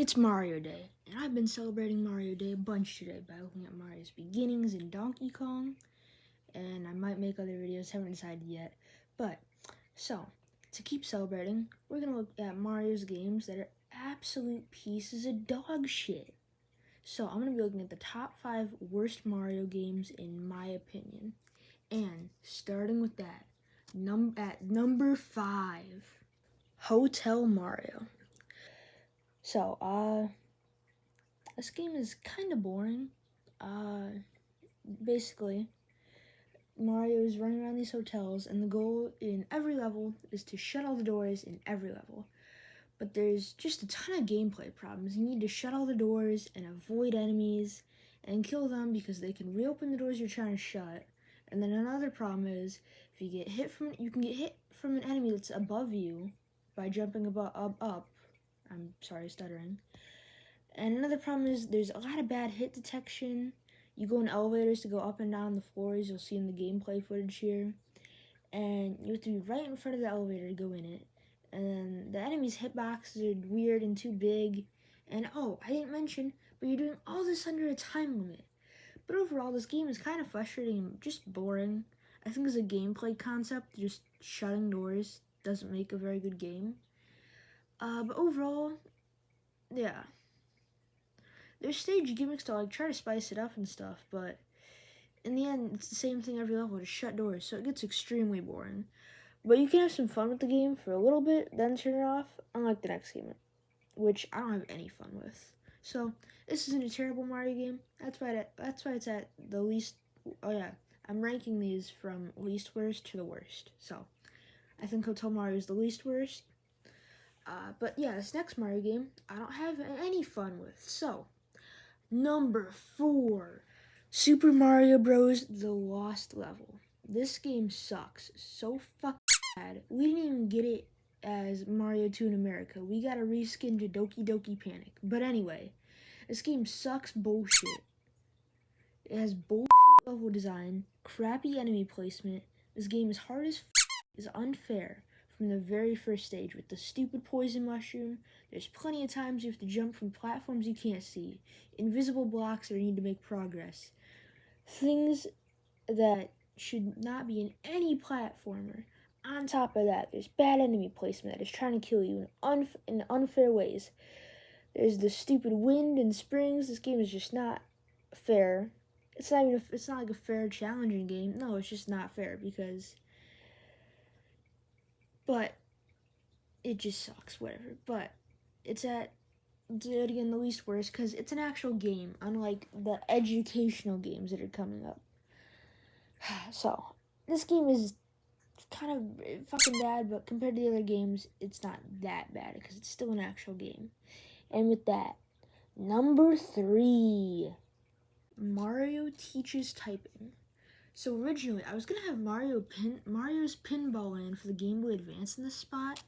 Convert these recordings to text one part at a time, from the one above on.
It's Mario Day, and I've been celebrating Mario Day a bunch today by looking at Mario's beginnings in Donkey Kong, and I might make other videos, haven't decided yet. So, to keep celebrating, we're gonna look at Mario's games that are absolute pieces of dog shit. So, I'm gonna be looking at the top 5 worst Mario games in my opinion. And, starting with that, at number 5, Hotel Mario. So, this game is kind of boring. Basically, Mario is running around these hotels, and the goal in every level is to shut all the doors in every level. But there's just a ton of gameplay problems. You need to shut all the doors and avoid enemies and kill them because they can reopen the doors you're trying to shut. And then another problem is if you can get hit from an enemy that's above you by jumping up. I'm sorry, stuttering. And another problem is there's a lot of bad hit detection. You go in elevators to go up and down the floors, you'll see in the gameplay footage here. And you have to be right in front of the elevator to go in it. And then the enemy's hitboxes are weird and too big. And oh, I didn't mention, but you're doing all this under a time limit. But overall, this game is kind of frustrating and just boring. I think as a gameplay concept, just shutting doors doesn't make a very good game. But overall, yeah. There's stage gimmicks to like try to spice it up and stuff, but in the end, it's the same thing every level, to shut doors, so it gets extremely boring. But you can have some fun with the game for a little bit, then turn it off, unlike the next game, which I don't have any fun with. So this isn't a terrible Mario game. That's why it's at the least. Oh yeah, I'm ranking these from least worst to the worst. So I think Hotel Mario is the least worst. But yeah, this next Mario game I don't have any fun with. So number 4, Super Mario Bros. The Lost Level. This game sucks so fucking bad. We didn't even get it as Mario 2 in America. We got a reskin to Doki Doki Panic. But anyway, this game sucks bullshit. It has bullshit level design, crappy enemy placement. This game is hard as is unfair from the very first stage with the stupid poison mushroom. There's plenty of times you have to jump from platforms you can't see, invisible blocks that need to make progress, things that should not be in any platformer. On top of that, there's bad enemy placement that is trying to kill you in unfair ways. There's the stupid wind and springs. This game is just not fair. It's not like a fair challenging game. No, it's just not fair but it just sucks, whatever. But it's again the least worst because it's an actual game, unlike the educational games that are coming up. So this game is kind of fucking bad, but compared to the other games, it's not that bad because it's still an actual game. And with that, number 3, Mario Teaches Typing. So originally, I was gonna have Mario's Pinball Land for the Game Boy Advance in this spot,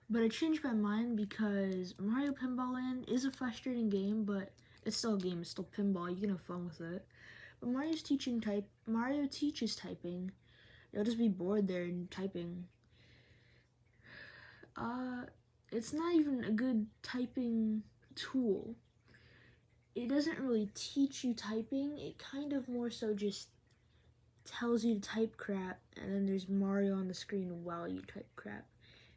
but I changed my mind because Mario Pinball Land is a frustrating game, but it's still a game. It's still pinball. You can have fun with it. But Mario Teaches Typing. You'll just be bored there and typing. It's not even a good typing tool. It doesn't really teach you typing. It kind of more so just tells you to type crap, and then there's Mario on the screen while you type crap.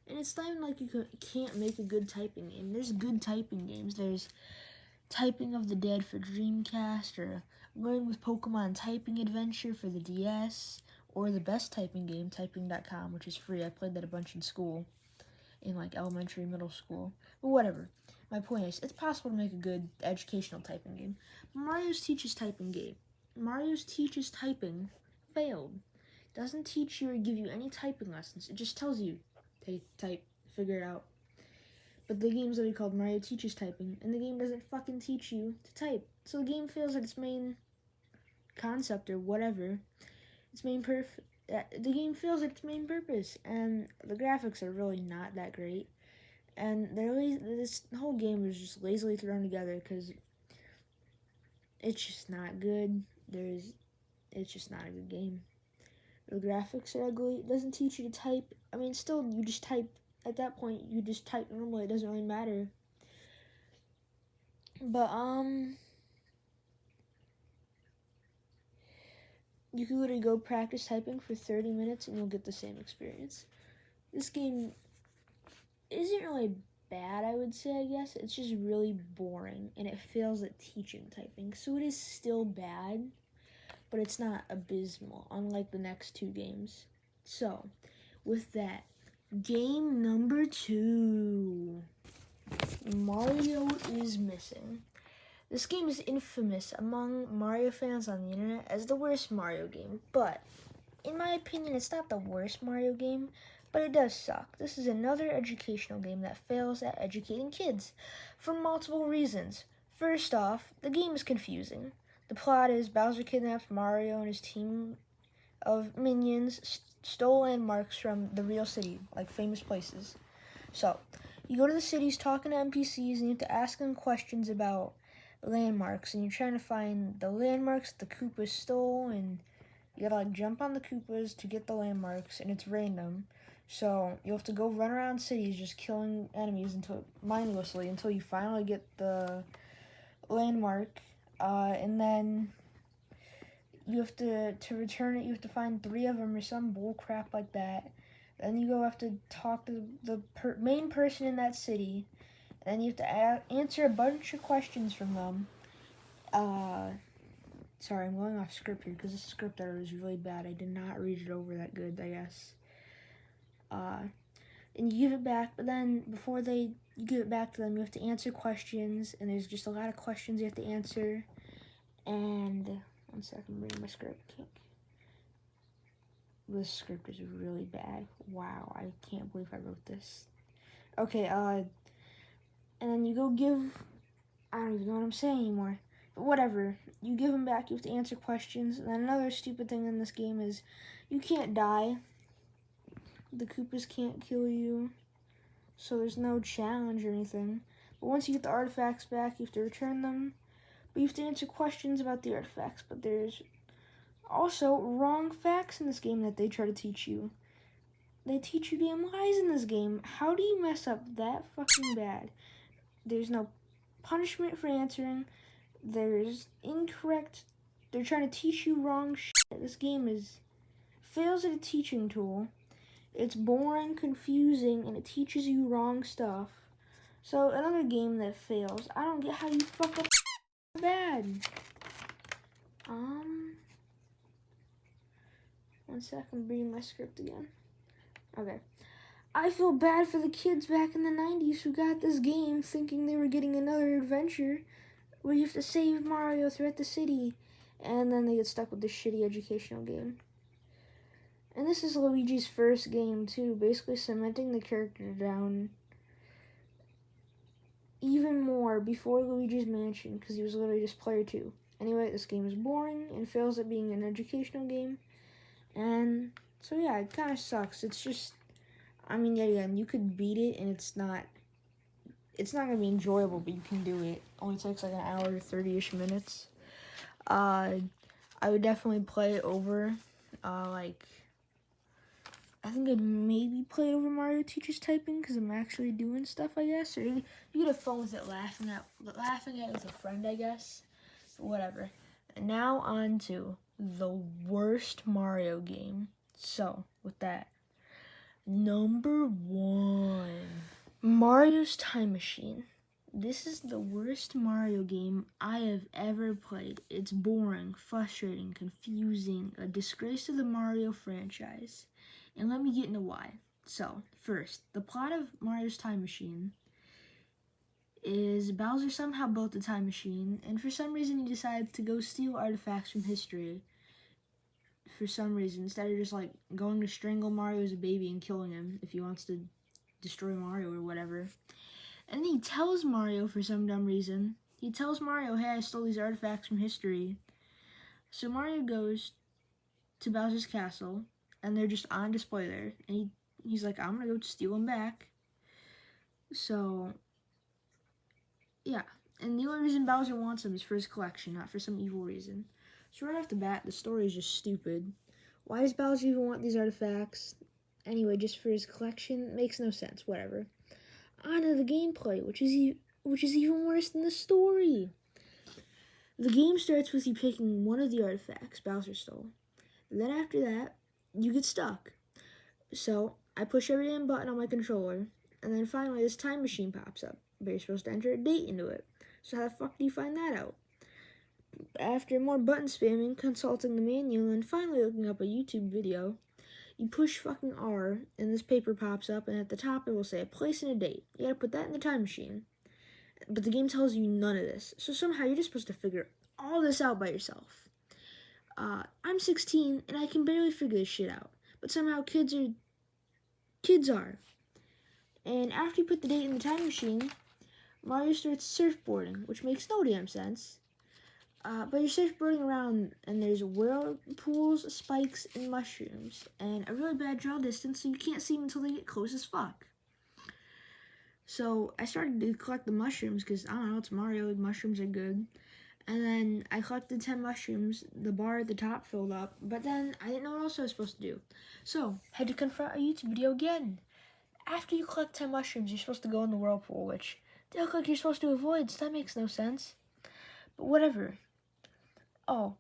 And it's not even like you can't make a good typing game. There's good typing games. There's Typing of the Dead for Dreamcast, or Learn with Pokemon Typing Adventure for the DS, or the best typing game, Typing.com, which is free. I played that a bunch in school, in like elementary, middle school. But whatever. My point is, it's possible to make a good educational typing game. Mario's Teaches Typing failed. Doesn't teach you or give you any typing lessons. It just tells you, type, figure it out. But the game's literally called Mario Teaches Typing, and the game doesn't fucking teach you to type. So the game fails at its main concept or whatever. The game fails at its main purpose, and the graphics are really not that great. And this whole game is just lazily thrown together because it's just not good. It's just not a good game. The graphics are ugly. It doesn't teach you to type. I mean, still, you just type. At that point, you just type normally. It doesn't really matter. But you can literally go practice typing for 30 minutes and you'll get the same experience. This game isn't really bad, I would say, I guess. It's just really boring and it fails at teaching typing. So it is still bad, but it's not abysmal, unlike the next two games. So, with that, game number 2. Mario is Missing. This game is infamous among Mario fans on the internet as the worst Mario game, but in my opinion, it's not the worst Mario game, but it does suck. This is another educational game that fails at educating kids for multiple reasons. First off, the game is confusing. The plot is Bowser kidnaps Mario and his team of minions stole landmarks from the real city, like famous places. So, you go to the cities talking to NPCs and you have to ask them questions about landmarks, and you're trying to find the landmarks the Koopas stole, and you gotta like jump on the Koopas to get the landmarks, and it's random. So you'll have to go run around cities just killing enemies mindlessly until you finally get the landmark, and then you have to return it. You have to find 3 of them or some bull crap like that. Then you have to talk to the main person in that city. And then you have to answer a bunch of questions from them. Sorry, I'm going off script here because the script error is really bad. I did not read it over that good, I guess. And you give it back, but then before you give it back to them, you have to answer questions, and there's just a lot of questions you have to answer. And 1 second, bring my script. This script is really bad. Wow, I can't believe I wrote this. Okay, and then you go I don't even know what I'm saying anymore. But whatever, you give them back, you have to answer questions. And then another stupid thing in this game is you can't die. The Koopas can't kill you, so there's no challenge or anything. But once you get the artifacts back, you have to return them. But you have to answer questions about the artifacts. But there's also wrong facts in this game that they try to teach you. They teach you damn lies in this game. How do you mess up that fucking bad? There's no punishment for answering. There's incorrect. They're trying to teach you wrong shit. This game fails at a teaching tool. It's boring, confusing, and it teaches you wrong stuff. So another game that fails. I don't get how you fuck up bad. 1 second, reading my script again. Okay. I feel bad for the kids back in the 90s who got this game thinking they were getting another adventure where you have to save Mario throughout the city, and then they get stuck with this shitty educational game. And this is Luigi's first game too, basically cementing the character down even more before Luigi's Mansion, because he was literally just player 2. Anyway, this game is boring and fails at being an educational game, and so yeah, it kind of sucks. It's just, I mean, yet again, you could beat it and it's not gonna be enjoyable, but you can do it. Only takes like an hour, 30-ish minutes. I would definitely play it over, I think I'd maybe play it over Mario Teaches Typing because I'm actually doing stuff, I guess. Or you get a phone with it laughing at it with a friend, I guess. But whatever. And now on to the worst Mario game. So, with that, number 1, Mario's Time Machine. This is the worst Mario game I have ever played. It's boring, frustrating, confusing, a disgrace to the Mario franchise. And let me get into why. So, first, the plot of Mario's Time Machine is Bowser somehow built a time machine, and for some reason he decides to go steal artifacts from history. For some reason, instead of just like going to strangle Mario as a baby and killing him if he wants to destroy Mario or whatever. And then he tells Mario for some dumb reason. He tells Mario, hey, I stole these artifacts from history. So Mario goes to Bowser's castle, and they're just on display there. And he's like, I'm gonna go steal them back. So, yeah. And the only reason Bowser wants them is for his collection, not for some evil reason. So right off the bat, the story is just stupid. Why does Bowser even want these artifacts? Anyway, just for his collection? Makes no sense, whatever. On to the gameplay, which is which is even worse than the story. The game starts with you picking one of the artifacts Bowser stole. Then after that, you get stuck. So I push every damn button on my controller, and then finally this time machine pops up, but you're supposed to enter a date into it. So how the fuck do you find that out? After more button spamming, consulting the manual, and finally looking up a YouTube video, you push fucking R, and this paper pops up, and at the top it will say a place and a date. You gotta put that in the time machine. But the game tells you none of this. So somehow you're just supposed to figure all this out by yourself. I'm 16, and I can barely figure this shit out. But somehow kids are. And after you put the date in the time machine, Mario starts surfboarding, which makes no damn sense. But you're surfboarding around, and there's whirlpools, spikes, and mushrooms, and a really bad draw distance, so you can't see them until they get close as fuck. So I started to collect the mushrooms, because, I don't know, it's Mario, mushrooms are good. And then I collected 10 mushrooms, the bar at the top filled up, but then I didn't know what else I was supposed to do. So, had to confront a YouTube video again. After you collect 10 mushrooms, you're supposed to go in the whirlpool, which they look like you're supposed to avoid, so that makes no sense. But whatever. Oh,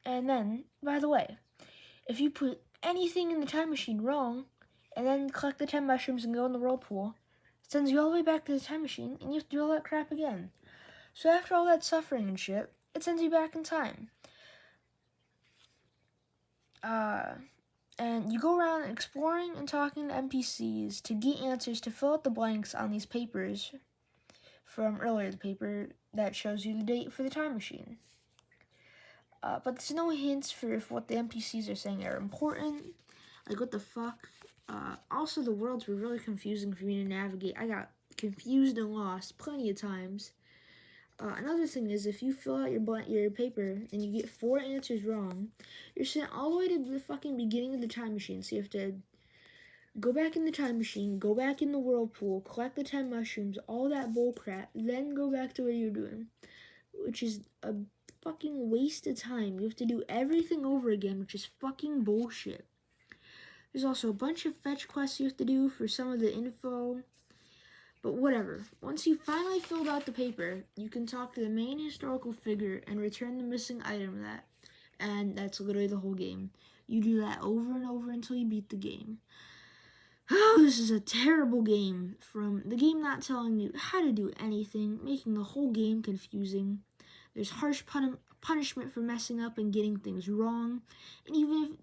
and then, by the way, if you put anything in the time machine wrong, and then collect the 10 mushrooms and go in the whirlpool, it sends you all the way back to the time machine, and you have to do all that crap again. So after all that suffering and shit, it sends you back in time. And you go around exploring and talking to NPCs to get answers to fill out the blanks on these papers from earlier, the paper that shows you the date for the time machine. But there's no hints for if what the NPCs are saying are important. Like, what the fuck? Also, the worlds were really confusing for me to navigate. I got confused and lost plenty of times. Another thing is, if you fill out your paper and you get 4 answers wrong, you're sent all the way to the fucking beginning of the time machine. So you have to go back in the time machine, go back in the whirlpool, collect the 10 mushrooms, all that bullcrap, then go back to what you're doing, which is a fucking waste of time. You have to do everything over again, which is fucking bullshit. There's also a bunch of fetch quests you have to do for some of the info. But whatever. Once you finally filled out the paper, you can talk to the main historical figure and return the missing item and that's literally the whole game. You do that over and over until you beat the game. Oh, this is a terrible game. From the game not telling you how to do anything, making the whole game confusing. There's harsh punishment for messing up and getting things wrong. And even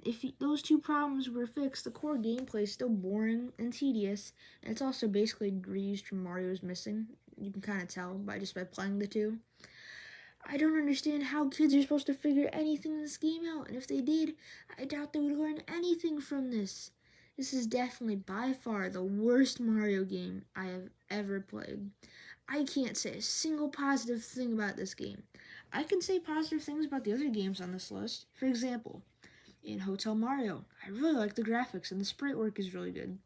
if those 2 problems were fixed, the core gameplay is still boring and tedious. And it's also basically greased from Mario's Missing. You can kind of tell by playing the 2. I don't understand how kids are supposed to figure anything in this game out. And if they did, I doubt they would learn anything from this. This is definitely by far the worst Mario game I have ever played. I can't say a single positive thing about this game. I can say positive things about the other games on this list. For example, in Hotel Mario, I really like the graphics and the sprite work is really good.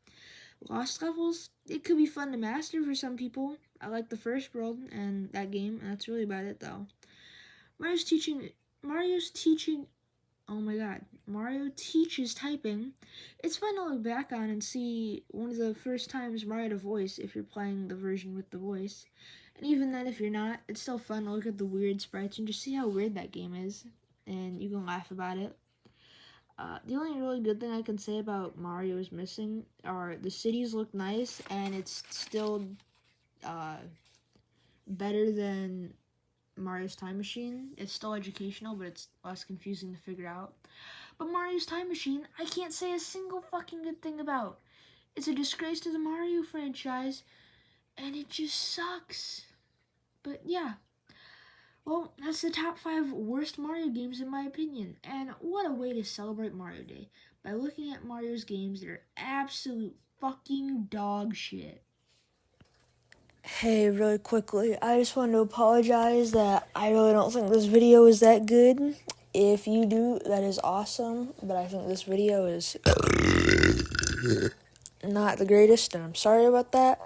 Lost Levels, it could be fun to master for some people. I like the first world and that game, and that's really about it though. Mario teaches typing. It's fun to look back on and see one of the first times Mario had a voice if you're playing the version with the voice. And even then, if you're not, it's still fun to look at the weird sprites and just see how weird that game is. And you can laugh about it. The only really good thing I can say about Mario's Missing are the cities look nice, and it's still better than Mario's Time Machine. It's still educational, but it's less confusing to figure out. But Mario's Time Machine, I can't say a single fucking good thing about. It's a disgrace to the Mario franchise, and it just sucks. But yeah. Well, that's the top 5 worst Mario games in my opinion. And what a way to celebrate Mario Day, by looking at Mario's games that are absolute fucking dog shit. Hey, really quickly, I just wanted to apologize that I really don't think this video is that good. If you do, that is awesome, but I think this video is not the greatest, and I'm sorry about that.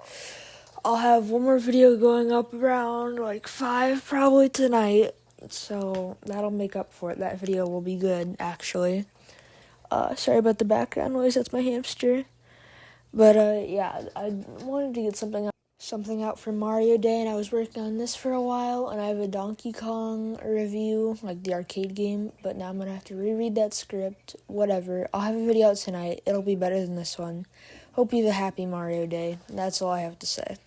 I'll have one more video going up around 5 probably tonight, so that'll make up for it. That video will be good, actually. Sorry about the background noise, that's my hamster. But yeah, I wanted to get something something out for Mario Day, and I was working on this for a while, and I have a Donkey Kong review, like the arcade game, but now I'm gonna have to reread that script. Whatever. I'll have a video out tonight. It'll be better than this one. Hope you have a happy Mario Day. That's all I have to say.